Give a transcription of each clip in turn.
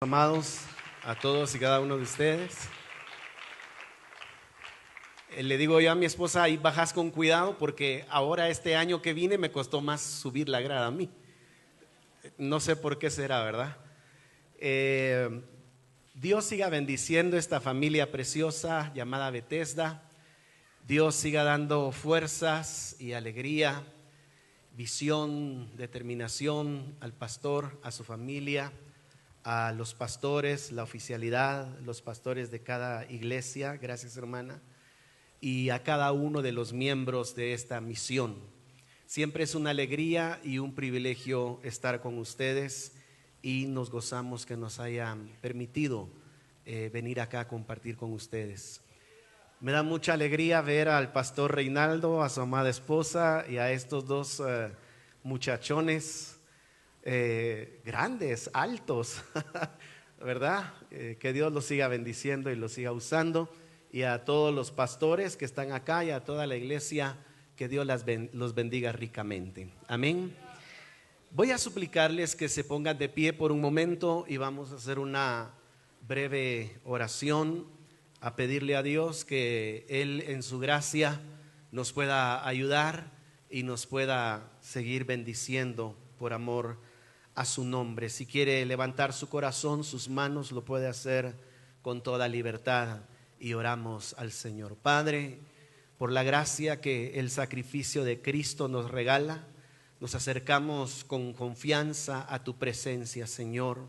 Amados a todos y cada uno de ustedes, le digo yo a mi esposa, ahí bajas con cuidado porque ahora este año que vine me costó más subir la grada a mí. No sé por qué será, ¿verdad? Dios siga bendiciendo esta familia preciosa llamada Bethesda. Dios siga dando fuerzas y alegría, visión, determinación al pastor, a su familia, a los pastores, la oficialidad, los pastores de cada iglesia, gracias hermana, y a cada uno de los miembros de esta misión. Siempre es una alegría y un privilegio estar con ustedes y nos gozamos que nos hayan permitido venir acá a compartir con ustedes. Me da mucha alegría ver al pastor Reinaldo, a su amada esposa y a estos dos muchachones grandes, altos, ¿verdad? Que Dios los siga bendiciendo y los siga usando, y a todos los pastores que están acá y a toda la iglesia, que Dios los bendiga ricamente. Amén. Voy a suplicarles que se pongan de pie por un momento y vamos a hacer una breve oración, a pedirle a Dios que Él en su gracia nos pueda ayudar y nos pueda seguir bendiciendo por amor a su nombre. Si quiere levantar su corazón, sus manos, lo puede hacer con toda libertad y oramos al Señor. Padre, por la gracia que el sacrificio de Cristo nos regala, nos acercamos con confianza a tu presencia, Señor.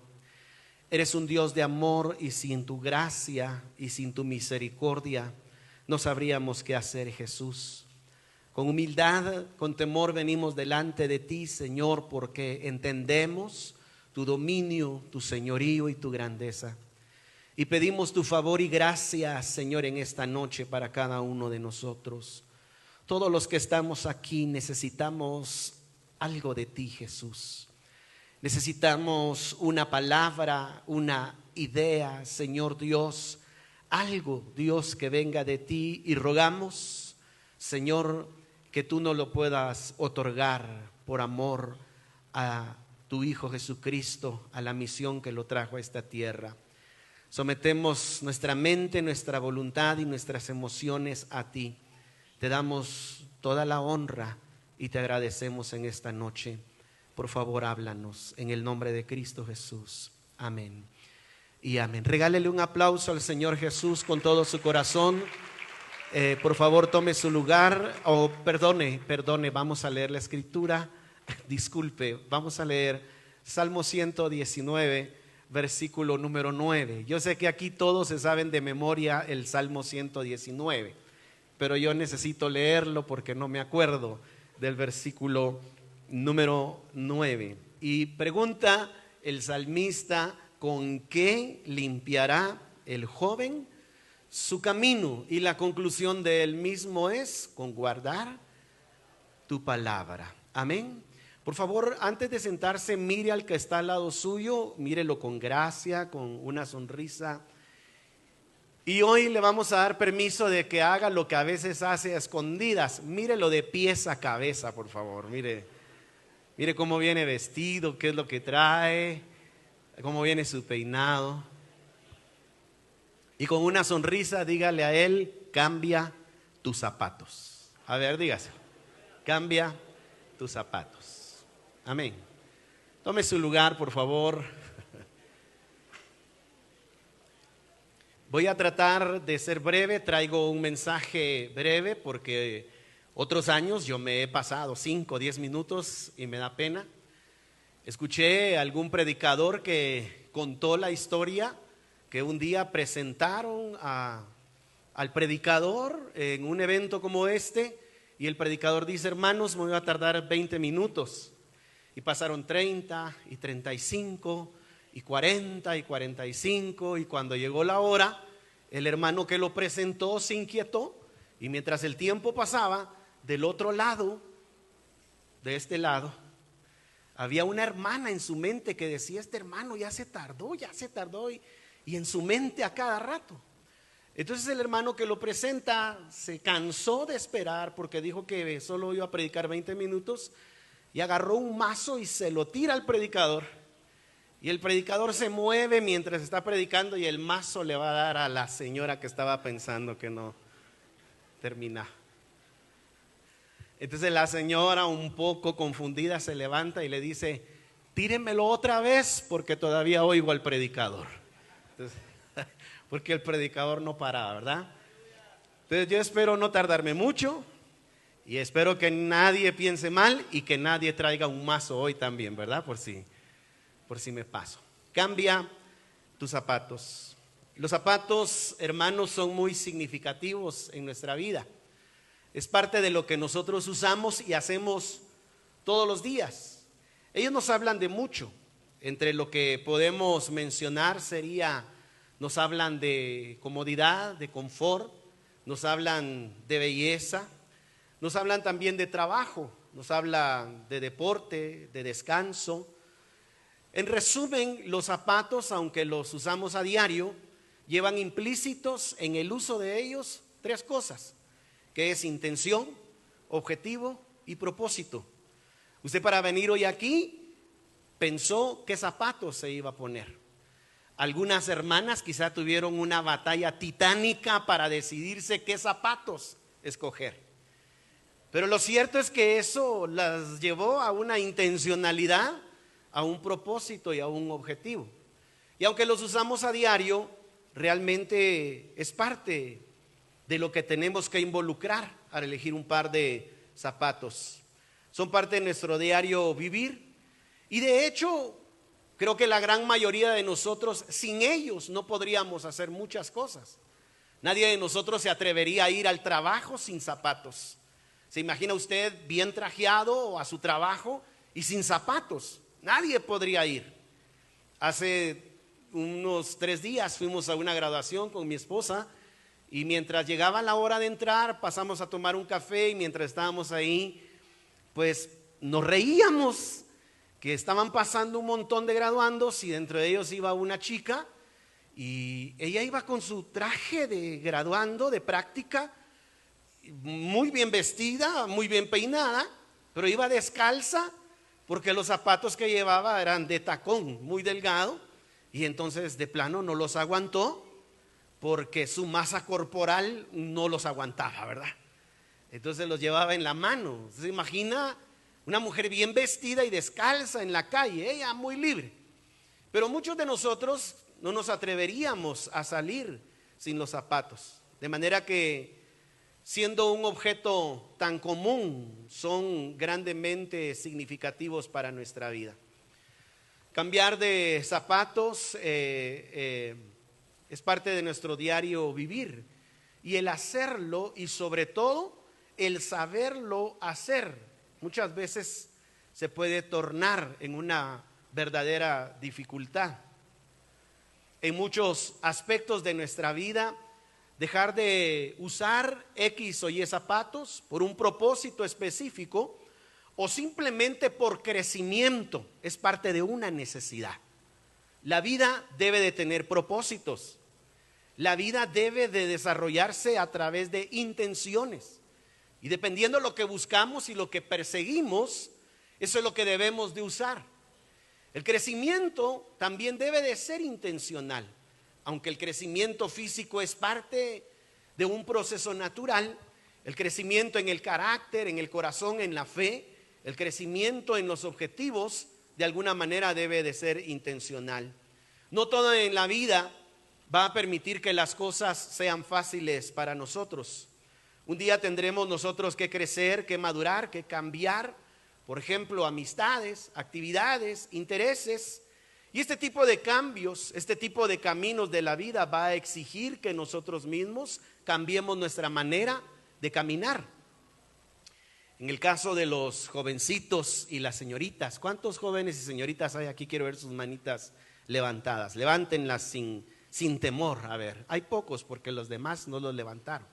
Eres un Dios de amor y sin tu gracia y sin tu misericordia no sabríamos qué hacer, Jesús. Con humildad, con temor venimos delante de ti, Señor, porque entendemos tu dominio, tu señorío y tu grandeza. Y pedimos tu favor y gracia, Señor, en esta noche para cada uno de nosotros. Todos los que estamos aquí necesitamos algo de ti, Jesús. Necesitamos una palabra, una idea, Señor Dios, algo, Dios, que venga de ti, y rogamos, Señor, que tú nos lo puedas otorgar por amor a tu Hijo Jesucristo, a la misión que lo trajo a esta tierra. Sometemos nuestra mente, nuestra voluntad y nuestras emociones a ti. Te damos toda la honra y te agradecemos en esta noche. Por favor, háblanos en el nombre de Cristo Jesús. Amén y amén. Regálele un aplauso al Señor Jesús con todo su corazón. Por favor, tome su lugar. Perdone, vamos a leer la escritura. Disculpe, vamos a leer Salmo 119, versículo número 9. Yo sé que aquí todos se saben de memoria el Salmo 119, pero yo necesito leerlo porque no me acuerdo del versículo número 9. Y pregunta el salmista: ¿con qué limpiará el joven su camino? Y la conclusión de él mismo es: con guardar tu palabra. Amén. Por favor, antes de sentarse, mire al que está al lado suyo, mírelo con gracia, con una sonrisa. Y hoy le vamos a dar permiso de que haga lo que a veces hace a escondidas. Mírelo de pies a cabeza, por favor. Mire cómo viene vestido, qué es lo que trae, cómo viene su peinado. Y con una sonrisa dígale a él: cambia tus zapatos. A ver, dígase: cambia tus zapatos. Amén. Tome su lugar, por favor. Voy a tratar de ser breve. Traigo un mensaje breve porque otros años yo me he pasado 5 o 10 minutos y me da pena. Escuché a algún predicador que contó la historia que un día presentaron al predicador en un evento como este, y el predicador dice: hermanos, me voy a tardar 20 minutos. Y pasaron 30 y 35 y 40 y 45, y cuando llegó la hora, el hermano que lo presentó se inquietó, y mientras el tiempo pasaba, del otro lado, de este lado, había una hermana en su mente que decía: este hermano ya se tardó, y en su mente a cada rato. Entonces el hermano que lo presenta se cansó de esperar, porque dijo que solo iba a predicar 20 minutos, y agarró un mazo y se lo tira al predicador. Y el predicador se mueve mientras está predicando y el mazo le va a dar a la señora que estaba pensando que no termina. Entonces la señora, un poco confundida, se levanta y le dice: tírenmelo otra vez porque todavía oigo al predicador. Entonces, porque el predicador no paraba, ¿verdad? Entonces yo espero no tardarme mucho y espero que nadie piense mal y que nadie traiga un mazo hoy también, ¿verdad? Por si me paso. Cambia tus zapatos. Los zapatos, hermanos, son muy significativos en nuestra vida. Es parte de lo que nosotros usamos y hacemos todos los días. Ellos nos hablan de mucho. Entre lo que podemos mencionar nos hablan de comodidad, de confort, nos hablan de belleza, nos hablan también de trabajo, nos hablan de deporte, de descanso. En resumen, los zapatos, aunque los usamos a diario, llevan implícitos en el uso de ellos 3 cosas, que es intención, objetivo y propósito. Usted, para venir hoy aquí, pensó qué zapatos se iba a poner. Algunas hermanas quizá tuvieron una batalla titánica para decidirse qué zapatos escoger. Pero lo cierto es que eso las llevó a una intencionalidad, a un propósito y a un objetivo. Y aunque los usamos a diario, realmente es parte de lo que tenemos que involucrar al elegir un par de zapatos. Son parte de nuestro diario vivir. Y de hecho, creo que la gran mayoría de nosotros, sin ellos, no podríamos hacer muchas cosas. Nadie de nosotros se atrevería a ir al trabajo sin zapatos. ¿Se imagina usted bien trajeado a su trabajo y sin zapatos? Nadie podría ir. Hace unos 3 días fuimos a una graduación con mi esposa y mientras llegaba la hora de entrar pasamos a tomar un café y mientras estábamos ahí pues nos reíamos que estaban pasando un montón de graduandos y dentro de ellos iba una chica y ella iba con su traje de graduando de práctica, muy bien vestida, muy bien peinada, pero iba descalza porque los zapatos que llevaba eran de tacón, muy delgado, y entonces de plano no los aguantó porque su masa corporal no los aguantaba, ¿verdad? Entonces los llevaba en la mano. ¿Se imagina una mujer bien vestida y descalza en la calle? Ella muy libre. Pero muchos de nosotros no nos atreveríamos a salir sin los zapatos. De manera que, siendo un objeto tan común, son grandemente significativos para nuestra vida. Cambiar de zapatos es parte de nuestro diario vivir. Y el hacerlo y sobre todo el saberlo hacer muchas veces se puede tornar en una verdadera dificultad. En muchos aspectos de nuestra vida, dejar de usar X o Y zapatos por un propósito específico o simplemente por crecimiento es parte de una necesidad. La vida debe de tener propósitos. La vida debe de desarrollarse a través de intenciones. Y dependiendo de lo que buscamos y lo que perseguimos, eso es lo que debemos de usar. El crecimiento también debe de ser intencional. Aunque el crecimiento físico es parte de un proceso natural, el crecimiento en el carácter, en el corazón, en la fe, el crecimiento en los objetivos, de alguna manera debe de ser intencional. No todo en la vida va a permitir que las cosas sean fáciles para nosotros. Un día tendremos nosotros que crecer, que madurar, que cambiar, por ejemplo, amistades, actividades, intereses. Y este tipo de cambios, este tipo de caminos de la vida va a exigir que nosotros mismos cambiemos nuestra manera de caminar. En el caso de los jovencitos y las señoritas, ¿cuántos jóvenes y señoritas hay aquí? Quiero ver sus manitas levantadas. Levántenlas sin temor. A ver, hay pocos porque los demás no los levantaron.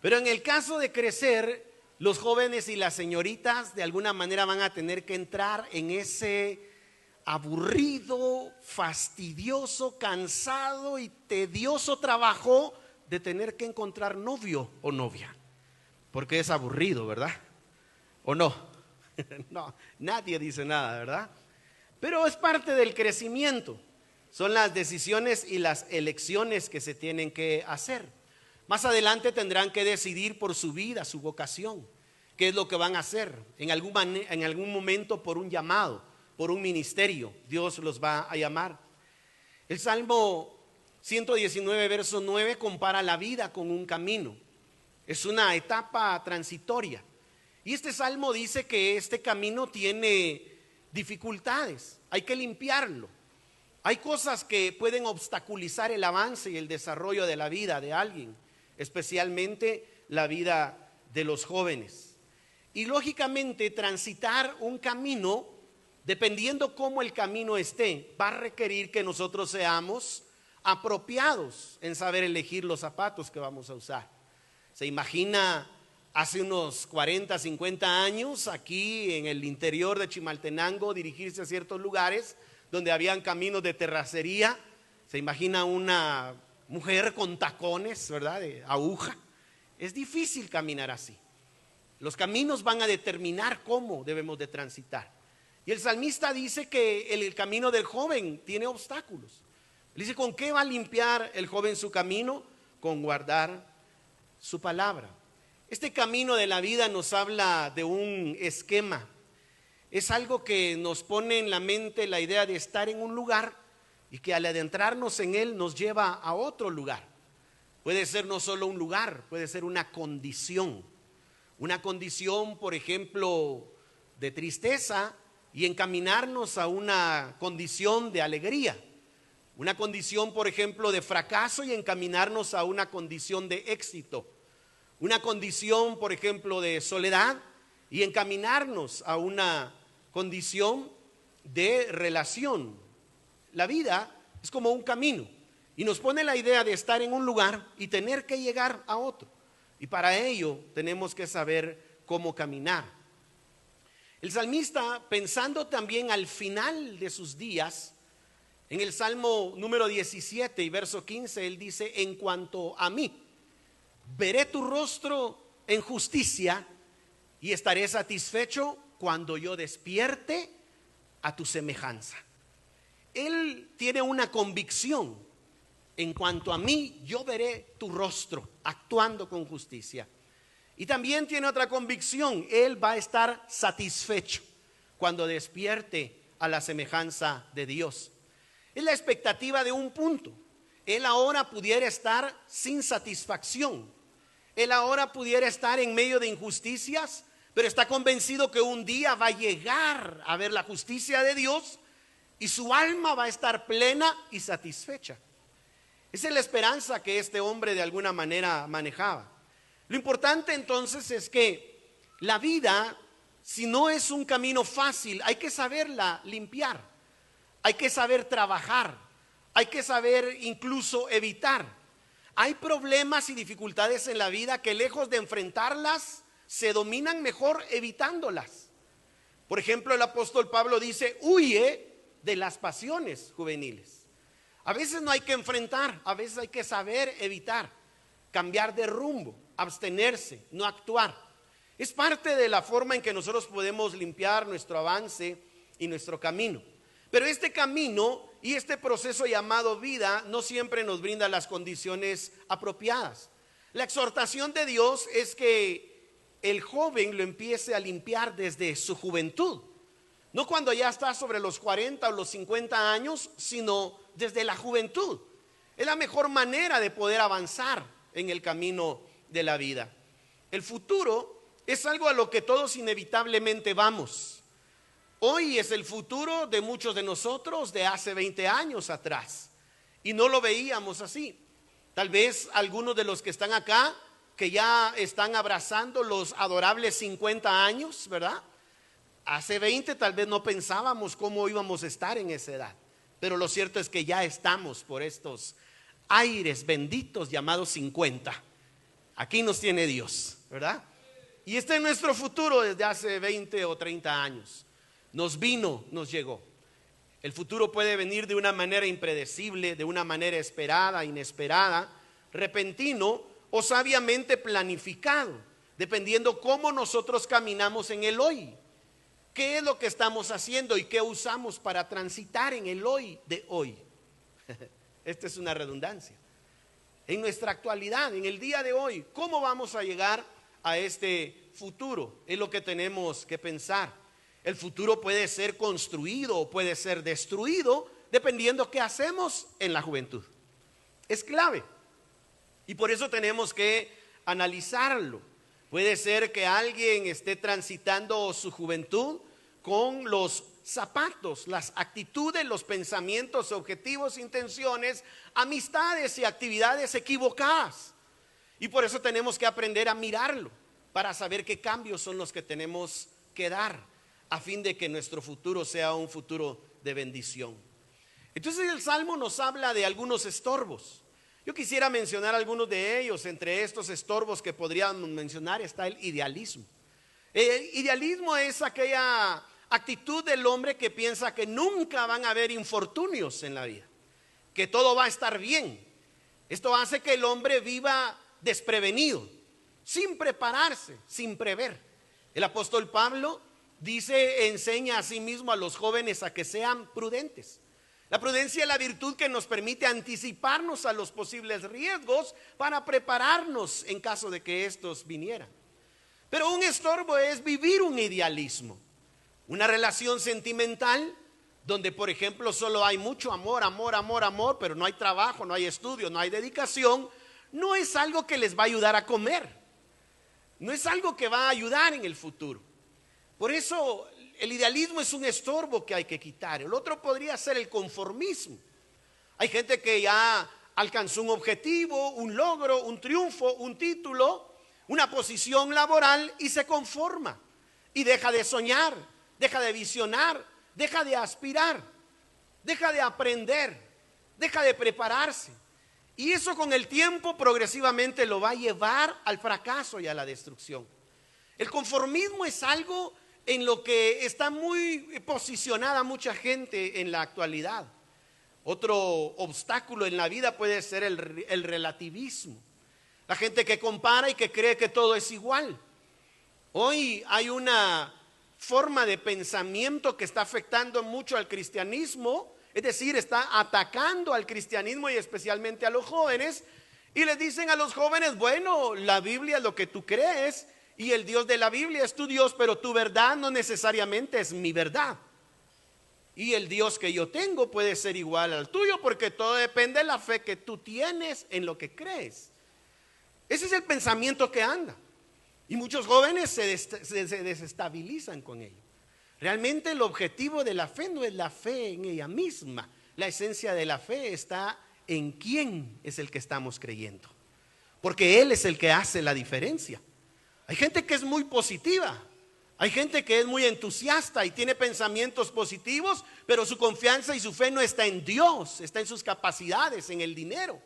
Pero en el caso de crecer, los jóvenes y las señoritas de alguna manera van a tener que entrar en ese aburrido, fastidioso, cansado y tedioso trabajo de tener que encontrar novio o novia. Porque es aburrido, ¿verdad? ¿O no? No, nadie dice nada, ¿verdad? pero es parte del crecimiento. Son las decisiones y las elecciones que se tienen que hacer. Más adelante tendrán que decidir por su vida, su vocación, qué es lo que van a hacer. En algún momento por un llamado, por un ministerio, Dios los va a llamar. El Salmo 119, verso 9, compara la vida con un camino. Es una etapa transitoria. Y este salmo dice que este camino tiene dificultades, hay que limpiarlo. Hay cosas que pueden obstaculizar el avance y el desarrollo de la vida de alguien, especialmente la vida de los jóvenes. Y lógicamente transitar un camino, dependiendo cómo el camino esté, va a requerir que nosotros seamos apropiados en saber elegir los zapatos que vamos a usar. Se imagina hace unos 40, 50 años aquí en el interior de Chimaltenango dirigirse a ciertos lugares donde habían caminos de terracería. Se imagina una mujer con tacones, ¿verdad?, de aguja. Es difícil caminar así. Los caminos van a determinar cómo debemos de transitar. Y el salmista dice que el camino del joven tiene obstáculos. Él dice, ¿con qué va a limpiar el joven su camino? Con guardar su palabra. Este camino de la vida nos habla de un esquema. Es algo que nos pone en la mente la idea de estar en un lugar y que al adentrarnos en él nos lleva a otro lugar. Puede ser no solo un lugar, puede ser una condición. Una condición, por ejemplo, de tristeza y encaminarnos a una condición de alegría. Una condición, por ejemplo, de fracaso y encaminarnos a una condición de éxito. Una condición, por ejemplo, de soledad y encaminarnos a una condición de relación. La vida es como un camino y nos pone la idea de estar en un lugar y tener que llegar a otro. Y para ello tenemos que saber cómo caminar. El salmista, pensando también al final de sus días, en el Salmo número 17 y verso 15, él dice, en cuanto a mí, veré tu rostro en justicia y estaré satisfecho cuando yo despierte a tu semejanza. Él tiene una convicción: en cuanto a mí, yo veré tu rostro actuando con justicia. Y también tiene otra convicción: él va a estar satisfecho cuando despierte a la semejanza de Dios. Es la expectativa de un punto. Él ahora pudiera estar sin satisfacción. Él ahora pudiera estar en medio de injusticias, pero está convencido que un día va a llegar a ver la justicia de Dios y su alma va a estar plena y satisfecha. Esa es la esperanza que este hombre de alguna manera manejaba. Lo importante entonces es que la vida, si no es un camino fácil, hay que saberla limpiar, hay que saber trabajar, hay que saber incluso evitar. Hay problemas y dificultades en la vida que lejos de enfrentarlas, se dominan mejor evitándolas. Por ejemplo, el apóstol Pablo dice, huye de las pasiones juveniles. A veces no hay que enfrentar, a veces hay que saber evitar, cambiar de rumbo, abstenerse, no actuar. Es parte de la forma en que nosotros podemos limpiar nuestro avance y nuestro camino. Pero este camino y este proceso llamado vida no siempre nos brinda las condiciones apropiadas. La exhortación de Dios es que el joven lo empiece a limpiar desde su juventud. No cuando ya está sobre los 40 o los 50 años, sino desde la juventud. Es la mejor manera de poder avanzar en el camino de la vida. El futuro es algo a lo que todos inevitablemente vamos. Hoy es el futuro de muchos de nosotros de hace 20 años atrás. Y no lo veíamos así. Tal vez algunos de los que están acá, que ya están abrazando los adorables 50 años, ¿verdad? Hace 20 tal vez no pensábamos cómo íbamos a estar en esa edad. Pero lo cierto es que ya estamos por estos aires benditos llamados 50. Aquí nos tiene Dios, ¿verdad? Y este es nuestro futuro desde hace 20 o 30 años. Nos vino, nos llegó. El futuro puede venir de una manera impredecible, de una manera esperada, inesperada, repentino o sabiamente planificado, dependiendo cómo nosotros caminamos en el hoy. ¿qué es lo que estamos haciendo y qué usamos para transitar en el hoy de hoy? Esta es una redundancia. En nuestra actualidad, en el día de hoy, ¿cómo vamos a llegar a este futuro? Es lo que tenemos que pensar. El futuro puede ser construido o puede ser destruido dependiendo qué hacemos en la juventud. Es clave. Y por eso tenemos que analizarlo. Puede ser que alguien esté transitando su juventud con los zapatos, las actitudes, los pensamientos, objetivos, intenciones, amistades y actividades equivocadas. Y por eso tenemos que aprender a mirarlo para saber qué cambios son los que tenemos que dar a fin de que nuestro futuro sea un futuro de bendición. Entonces el Salmo nos habla de algunos estorbos. Yo quisiera mencionar algunos de ellos. Entre estos estorbos que podríamos mencionar está el idealismo. El idealismo es aquella actitud del hombre que piensa que nunca van a haber infortunios en la vida, que todo va a estar bien. Esto hace que el hombre viva desprevenido, sin prepararse, sin prever. El apóstol Pablo enseña a sí mismo a los jóvenes a que sean prudentes. La prudencia es la virtud que nos permite anticiparnos a los posibles riesgos para prepararnos en caso de que estos vinieran. Pero un estorbo es vivir un idealismo, una relación sentimental donde, por ejemplo, solo hay mucho amor, pero no hay trabajo, no hay estudio, no hay dedicación. No es algo que les va a ayudar a comer, no es algo que va a ayudar en el futuro. Por eso el idealismo es un estorbo que hay que quitar. El otro podría ser el conformismo. Hay gente que ya alcanzó un objetivo, un logro, un triunfo, un título, una posición laboral y se conforma y deja de soñar, deja de visionar, deja de aspirar, deja de aprender, deja de prepararse. Y eso con el tiempo progresivamente lo va a llevar al fracaso y a la destrucción. El conformismo es algo en lo que está muy posicionada mucha gente en la actualidad. Otro obstáculo en la vida puede ser el relativismo. La gente que compara y que cree que todo es igual. Hoy hay una forma de pensamiento que está afectando mucho al cristianismo, es decir, está atacando al cristianismo y especialmente a los jóvenes, y les dicen a los jóvenes: bueno, la Biblia es lo que tú crees y el Dios de la Biblia es tu Dios, pero tu verdad no necesariamente es mi verdad. Y el Dios que yo tengo puede ser igual al tuyo, porque todo depende de la fe que tú tienes en lo que crees. Ese es el pensamiento que anda. Y muchos jóvenes se desestabilizan con ello. Realmente el objetivo de la fe no es la fe en ella misma. La esencia de la fe está en quién es el que estamos creyendo, porque Él es el que hace la diferencia. Hay gente que es muy positiva, hay gente que es muy entusiasta y tiene pensamientos positivos, pero su confianza y su fe no está en Dios, está en sus capacidades, en el dinero.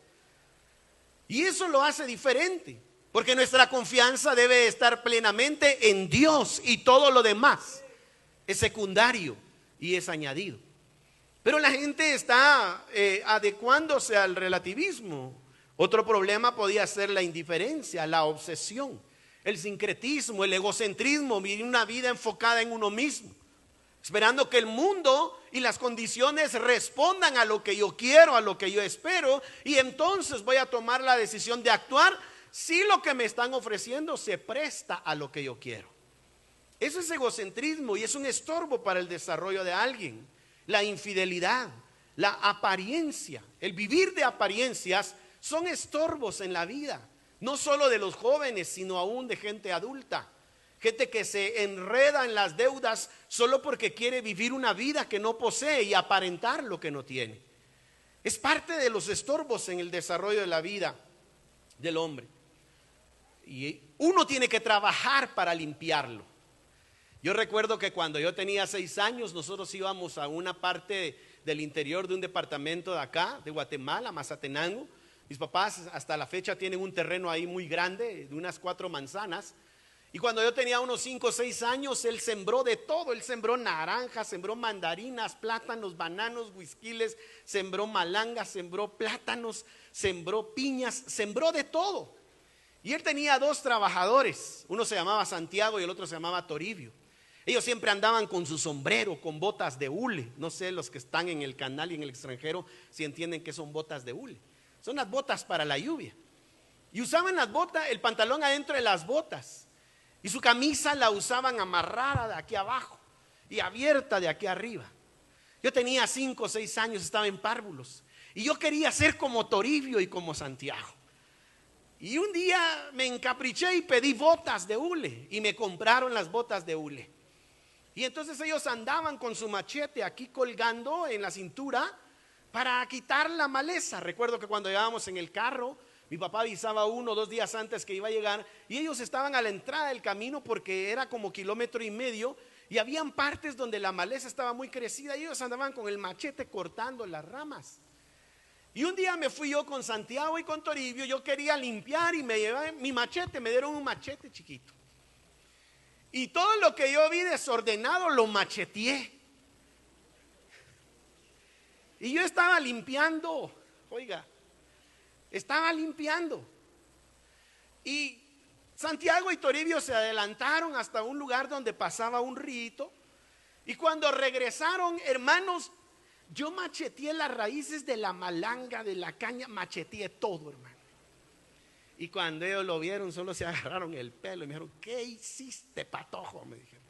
Y eso lo hace diferente, porque nuestra confianza debe estar plenamente en Dios y todo lo demás es secundario y es añadido. Pero la gente está adecuándose al relativismo. Otro problema podía ser la indiferencia, la obsesión, el sincretismo, el egocentrismo, vivir una vida enfocada en uno mismo, esperando que el mundo y las condiciones respondan a lo que yo quiero, a lo que yo espero, y entonces voy a tomar la decisión de actuar si lo que me están ofreciendo se presta a lo que yo quiero. Eso es egocentrismo y es un estorbo para el desarrollo de alguien. La infidelidad, la apariencia, el vivir de apariencias son estorbos en la vida, no solo de los jóvenes, sino aún de gente adulta. Gente que se enreda en las deudas solo porque quiere vivir una vida que no posee y aparentar lo que no tiene. Es parte de los estorbos en el desarrollo de la vida del hombre. Y uno tiene que trabajar para limpiarlo. Yo recuerdo que cuando yo tenía 6 años, nosotros íbamos a una parte del interior de un departamento de acá, de Guatemala, Mazatenango. Mis papás hasta la fecha tienen un terreno ahí muy grande, de unas 4 manzanas. Y cuando yo tenía unos 5 o 6 años, él sembró de todo. Él sembró naranjas, sembró mandarinas, plátanos, bananos, huisquiles, sembró malangas, sembró plátanos, sembró piñas, sembró de todo. Y él tenía 2 trabajadores, uno se llamaba Santiago y el otro se llamaba Toribio. Ellos siempre andaban con su sombrero, con botas de hule. No sé los que están en el canal y en el extranjero si entienden que son botas de hule. Son las botas para la lluvia. Y usaban las botas, el pantalón adentro de las botas. Y su camisa la usaban amarrada de aquí abajo y abierta de aquí arriba. Yo tenía 5 o 6 años, estaba en párvulos. Y yo quería ser como Toribio y como Santiago. Y un día me encapriché y pedí botas de hule. Y me compraron las botas de hule. Y entonces ellos andaban con su machete aquí colgando en la cintura para quitar la maleza. Recuerdo que cuando llegábamos en el carro, mi papá avisaba 1 o 2 días antes que iba a llegar. Y ellos estaban a la entrada del camino porque era como 1,5 kilómetros. Y habían partes donde la maleza estaba muy crecida. Y ellos andaban con el machete cortando las ramas. Y un día me fui yo con Santiago y con Toribio. Yo quería limpiar y me llevé mi machete. Me dieron un machete chiquito. Y todo lo que yo vi desordenado lo macheteé. Y yo estaba limpiando. Oiga, estaba limpiando. Y Santiago y Toribio se adelantaron hasta un lugar donde pasaba un río. Y cuando regresaron, hermanos, yo macheteé las raíces de la malanga, de la caña, macheteé todo, hermano. Y cuando ellos lo vieron, solo se agarraron el pelo y me dijeron: ¿qué hiciste, patojo? Me dijeron.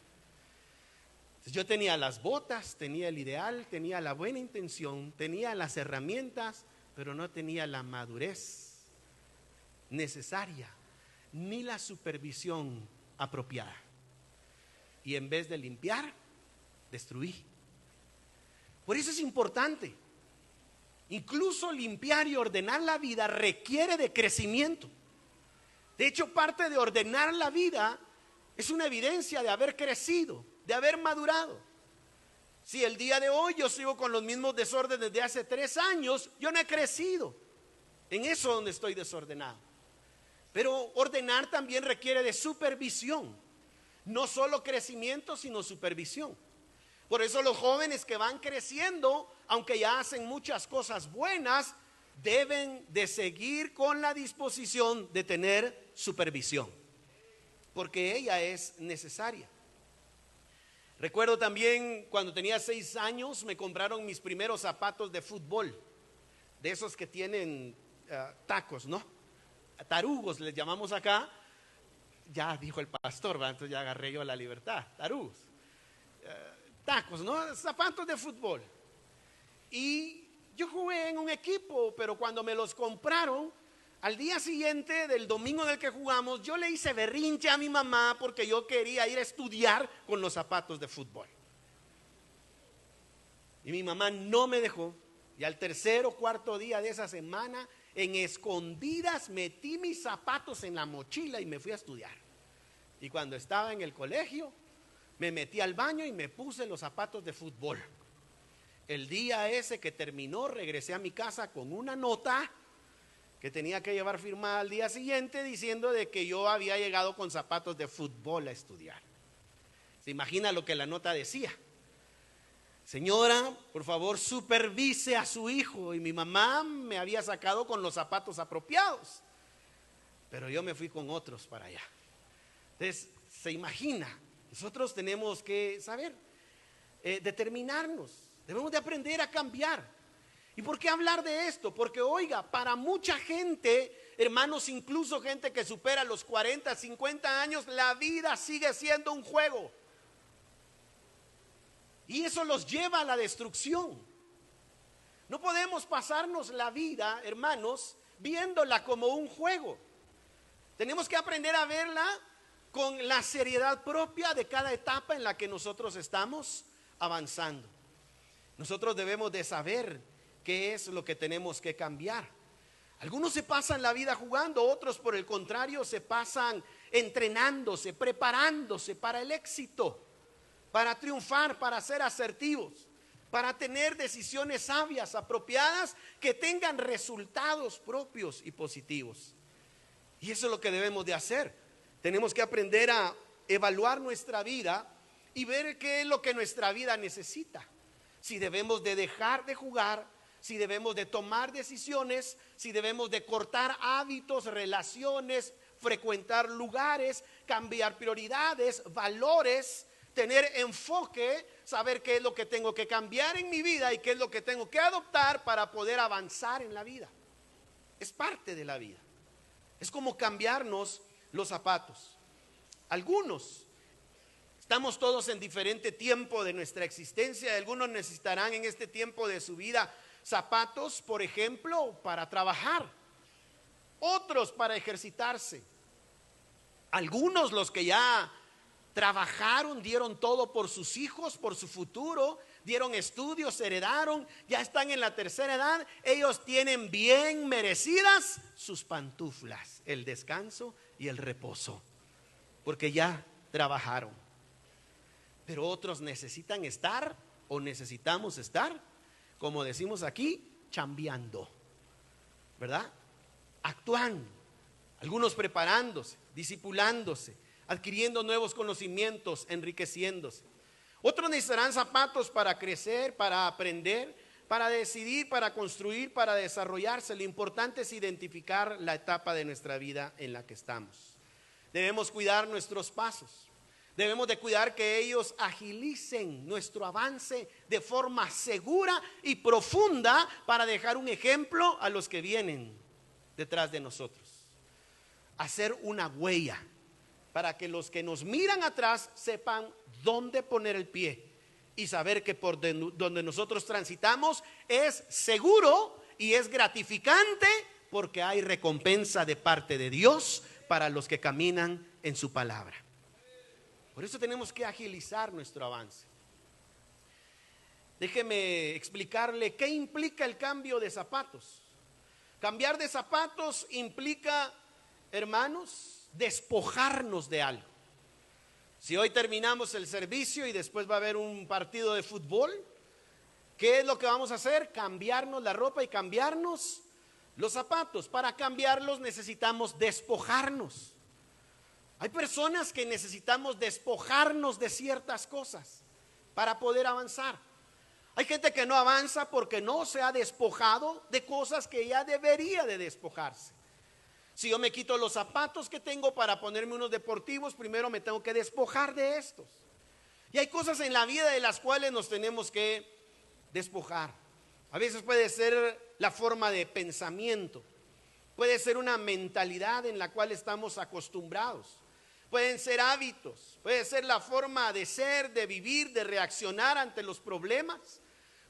Entonces, yo tenía las botas, tenía el ideal, tenía la buena intención, tenía las herramientas, pero no tenía la madurez necesaria, ni la supervisión apropiada. Y en vez de limpiar, destruí. Por eso es importante. Incluso limpiar y ordenar la vida requiere de crecimiento. De hecho, parte de ordenar la vida es una evidencia de haber crecido, de haber madurado. Si el día de hoy yo sigo con los mismos desórdenes de hace 3 años, yo no he crecido. En eso donde estoy desordenado. Pero ordenar también requiere de supervisión. No solo crecimiento, sino supervisión. Por eso los jóvenes que van creciendo, aunque ya hacen muchas cosas buenas, deben de seguir con la disposición de tener supervisión, porque ella es necesaria. Recuerdo también cuando tenía 6 años me compraron mis primeros zapatos de fútbol, de esos que tienen tacos, ¿no? Tarugos les llamamos acá. Ya dijo el pastor, ¿verdad? Entonces ya agarré yo la libertad. Tarugos, tacos, ¿no? Zapatos de fútbol. Y yo jugué en un equipo, pero cuando me los compraron, al día siguiente del domingo en el que jugamos, yo le hice berrinche a mi mamá porque yo quería ir a estudiar con los zapatos de fútbol. Y mi mamá no me dejó. Y al 3er o 4 día de esa semana, en escondidas, metí mis zapatos en la mochila y me fui a estudiar. Y cuando estaba en el colegio, me metí al baño y me puse los zapatos de fútbol. El día ese que terminó, regresé a mi casa con una nota que tenía que llevar firmada al día siguiente, diciendo de que yo había llegado con zapatos de fútbol a estudiar. ¿Se imagina lo que la nota decía? Señora, por favor, supervise a su hijo. Y mi mamá me había sacado con los zapatos apropiados, pero yo me fui con otros para allá. Entonces, se imagina, nosotros tenemos que saber determinarnos. Debemos de aprender a cambiar. ¿Y por qué hablar de esto? Porque oiga, para mucha gente, hermanos, incluso gente que supera los 40, 50 años, la vida sigue siendo un juego. Y eso los lleva a la destrucción. No podemos pasarnos la vida, hermanos, viéndola como un juego. Tenemos que aprender a verla con la seriedad propia de cada etapa en la que nosotros estamos avanzando. Nosotros debemos de saber qué es lo que tenemos que cambiar. Algunos se pasan la vida jugando, otros por el contrario se pasan entrenándose, preparándose para el éxito, para triunfar, para ser asertivos, para tener decisiones sabias, apropiadas, que tengan resultados propios y positivos. Y eso es lo que debemos de hacer. Tenemos que aprender a evaluar nuestra vida y ver qué es lo que nuestra vida necesita. Si debemos de dejar de jugar, si debemos de tomar decisiones, si debemos de cortar hábitos, relaciones, frecuentar lugares, cambiar prioridades, valores, tener enfoque, saber qué es lo que tengo que cambiar en mi vida y qué es lo que tengo que adoptar para poder avanzar en la vida. Es parte de la vida. Es como cambiarnos los zapatos. Algunos, estamos todos en diferente tiempo de nuestra existencia. Algunos necesitarán en este tiempo de su vida zapatos, por ejemplo, para trabajar. Otros para ejercitarse. Algunos, los que ya trabajaron, dieron todo por sus hijos, por su futuro, dieron estudios, heredaron, ya están en la tercera edad. Ellos tienen bien merecidas sus pantuflas, el descanso y el reposo, porque ya trabajaron. Pero otros necesitan estar, o necesitamos estar, como decimos aquí, chambeando, ¿verdad? Actuando, algunos preparándose, discipulándose, adquiriendo nuevos conocimientos, enriqueciéndose. Otros necesitarán zapatos para crecer, para aprender, para decidir, para construir, para desarrollarse. Lo importante es identificar la etapa de nuestra vida en la que estamos. Debemos cuidar nuestros pasos. Debemos de cuidar que ellos agilicen nuestro avance de forma segura y profunda para dejar un ejemplo a los que vienen detrás de nosotros. Hacer una huella para que los que nos miran atrás sepan dónde poner el pie y saber que por donde nosotros transitamos es seguro y es gratificante, porque hay recompensa de parte de Dios para los que caminan en su palabra. Por eso tenemos que agilizar nuestro avance. Déjeme explicarle qué implica el cambio de zapatos. Cambiar de zapatos implica, hermanos, despojarnos de algo. Si hoy terminamos el servicio y después va a haber un partido de fútbol, ¿qué es lo que vamos a hacer? Cambiarnos la ropa y cambiarnos los zapatos. Para cambiarlos necesitamos despojarnos. Hay personas que necesitamos despojarnos de ciertas cosas para poder avanzar. Hay gente que no avanza porque no se ha despojado de cosas que ya debería de despojarse. Si yo me quito los zapatos que tengo para ponerme unos deportivos, primero me tengo que despojar de estos. Y hay cosas en la vida de las cuales nos tenemos que despojar. A veces puede ser la forma de pensamiento, puede ser una mentalidad en la cual estamos acostumbrados, pueden ser hábitos, puede ser la forma de ser, de vivir, de reaccionar ante los problemas,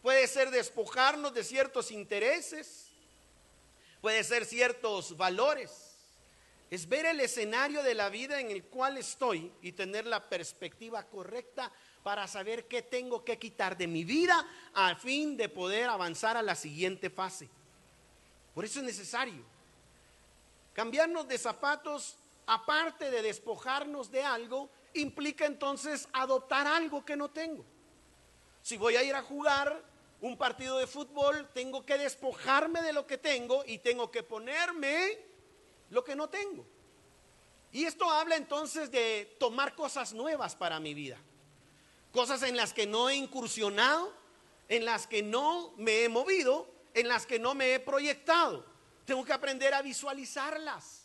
puede ser despojarnos de ciertos intereses, puede ser ciertos valores. Es ver el escenario de la vida en el cual estoy y tener la perspectiva correcta para saber qué tengo que quitar de mi vida a fin de poder avanzar a la siguiente fase. Por eso es necesario cambiarnos de zapatos. Aparte de despojarnos de algo, implica entonces adoptar algo que no tengo. Si voy a ir a jugar un partido de fútbol, tengo que despojarme de lo que tengo y tengo que ponerme lo que no tengo. Y esto habla entonces de tomar cosas nuevas para mi vida, cosas en las que no he incursionado, en las que no me he movido, en las que no me he proyectado. Tengo que aprender a visualizarlas.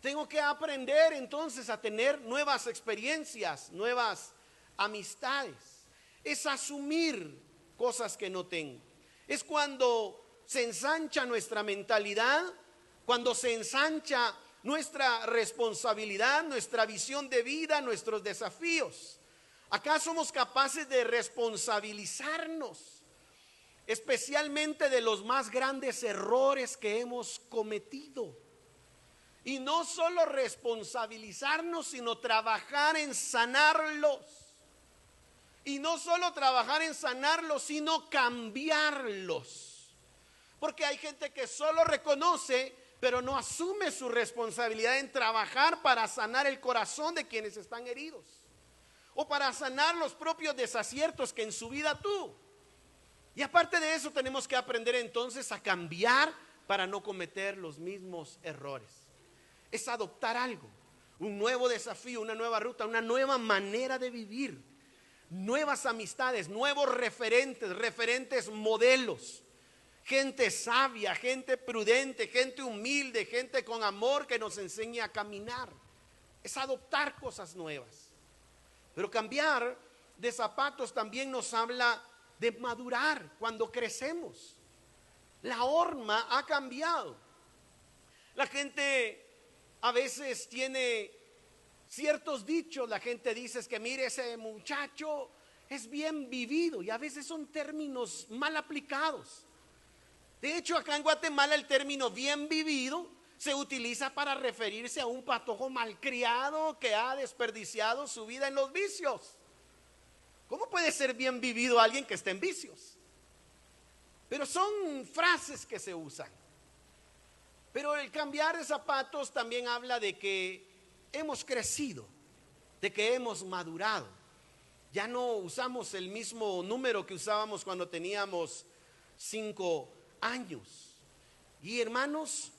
Tengo que aprender entonces a tener nuevas experiencias, nuevas amistades. Es asumir cosas que no tengo. Es cuando se ensancha nuestra mentalidad, cuando se ensancha nuestra responsabilidad, nuestra visión de vida, nuestros desafíos. Acá somos capaces de responsabilizarnos, especialmente de los más grandes errores que hemos cometido. Y no solo responsabilizarnos, sino trabajar en sanarlos. Y no solo trabajar en sanarlos, sino cambiarlos. Porque hay gente que solo reconoce, pero no asume su responsabilidad en trabajar para sanar el corazón de quienes están heridos, o para sanar los propios desaciertos que en su vida tuvo. Y aparte de eso, tenemos que aprender entonces a cambiar para no cometer los mismos errores. Es adoptar algo, un nuevo desafío, una nueva ruta, una nueva manera de vivir, nuevas amistades, nuevos referentes modelos, gente sabia, gente prudente, gente humilde, gente con amor que nos enseñe a caminar. Es adoptar cosas nuevas. Pero cambiar de zapatos también nos habla de madurar cuando crecemos. La horma ha cambiado. La gente a veces tiene ciertos dichos. La gente dice es que mire, ese muchacho es bien vivido, y a veces son términos mal aplicados. De hecho, acá en Guatemala el término bien vivido se utiliza para referirse a un patojo malcriado que ha desperdiciado su vida en los vicios. ¿Cómo puede ser bien vivido alguien que está en vicios? Pero son frases que se usan. Pero el cambiar de zapatos también habla de que hemos crecido, de que hemos madurado. Ya no usamos el mismo número que usábamos cuando teníamos 5 años. Y hermanos,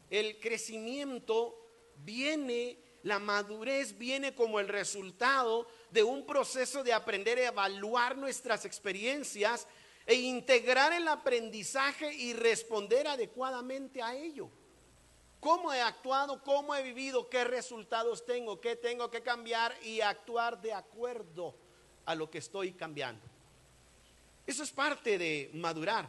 el crecimiento viene, la madurez viene como el resultado de un proceso de aprender a evaluar nuestras experiencias e integrar el aprendizaje y responder adecuadamente a ello. ¿Cómo he actuado? ¿Cómo he vivido? ¿Qué resultados tengo? ¿Qué tengo que cambiar? Y actuar de acuerdo a lo que estoy cambiando. Eso es parte de madurar.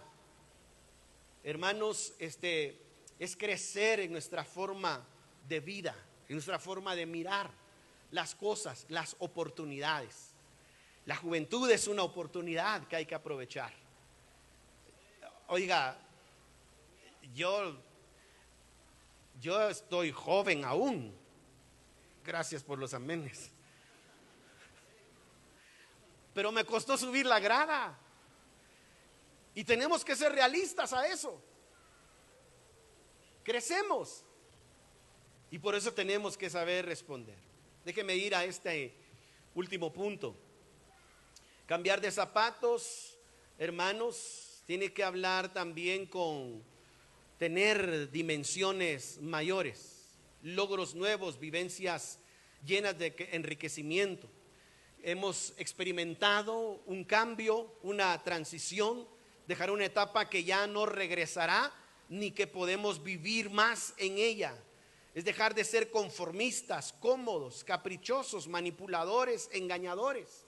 Hermanos, es crecer en nuestra forma de vida, en nuestra forma de mirar las cosas, las oportunidades. La juventud es una oportunidad que hay que aprovechar. Oiga, yo estoy joven aún. Gracias por los amenes. Pero me costó subir la grada. Y tenemos que ser realistas a eso. Crecemos. Y por eso tenemos que saber responder. Déjeme ir a este último punto. Cambiar de zapatos, hermanos, tiene que hablar también con tener dimensiones mayores, logros nuevos, vivencias llenas de enriquecimiento. Hemos experimentado un cambio, una transición, dejar una etapa que ya no regresará, ni que podemos vivir más en ella. Es dejar de ser conformistas, cómodos, caprichosos, manipuladores, engañadores.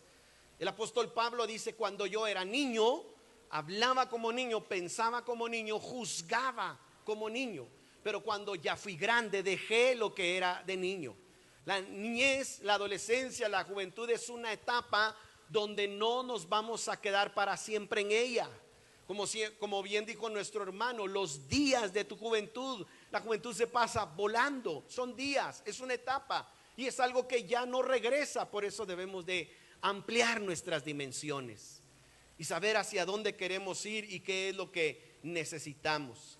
El apóstol Pablo dice: cuando yo era niño, hablaba como niño, pensaba como niño, juzgaba como niño. Pero cuando ya fui grande, dejé lo que era de niño. La niñez, la adolescencia, la juventud es una etapa donde no nos vamos a quedar para siempre en ella. Como bien dijo nuestro hermano, los días de tu juventud, la juventud se pasa volando, son días, es una etapa y es algo que ya no regresa. Por eso debemos de ampliar nuestras dimensiones y saber hacia dónde queremos ir y qué es lo que necesitamos.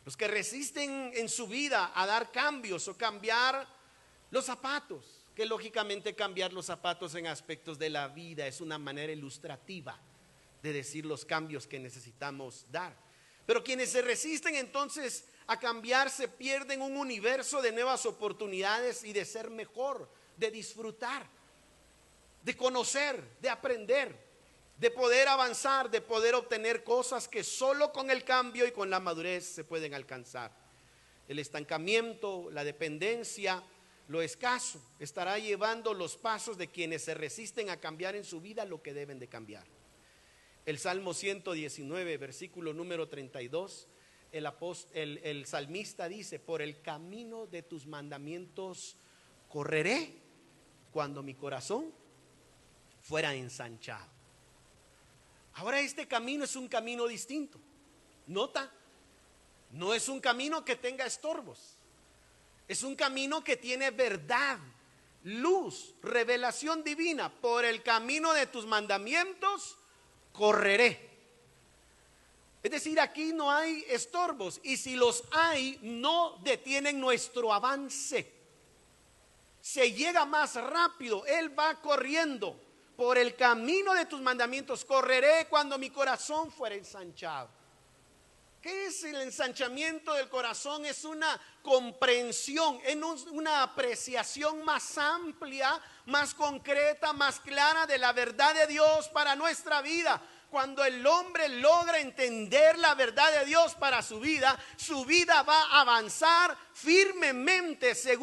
Los que resisten en su vida a dar cambios o cambiar los zapatos, que lógicamente cambiar los zapatos en aspectos de la vida es una manera ilustrativa de decir los cambios que necesitamos dar. Pero quienes se resisten entonces a cambiar se pierden un universo de nuevas oportunidades y de ser mejor, de disfrutar, de conocer, de aprender, de poder avanzar, de poder obtener cosas que solo con el cambio y con la madurez se pueden alcanzar. El estancamiento, la dependencia, lo escaso estará llevando los pasos de quienes se resisten a cambiar en su vida lo que deben de cambiar. El Salmo 119, versículo número 32, el salmista dice: por el camino de tus mandamientos correré cuando mi corazón fuera ensanchado. Ahora este camino es un camino distinto. Nota, no es un camino que tenga estorbos. Es un camino que tiene verdad, luz, revelación divina. Por el camino de tus mandamientos correré. Es decir, aquí no hay estorbos, y si los hay, no detienen nuestro avance. Se llega más rápido, Él va corriendo. Por el camino de tus mandamientos correré cuando mi corazón fuera ensanchado. ¿Qué es el ensanchamiento del corazón? Es una comprensión, es una apreciación más amplia, más concreta, más clara de la verdad de Dios para nuestra vida. Cuando el hombre logra entender la verdad de Dios para su vida va a avanzar firmemente según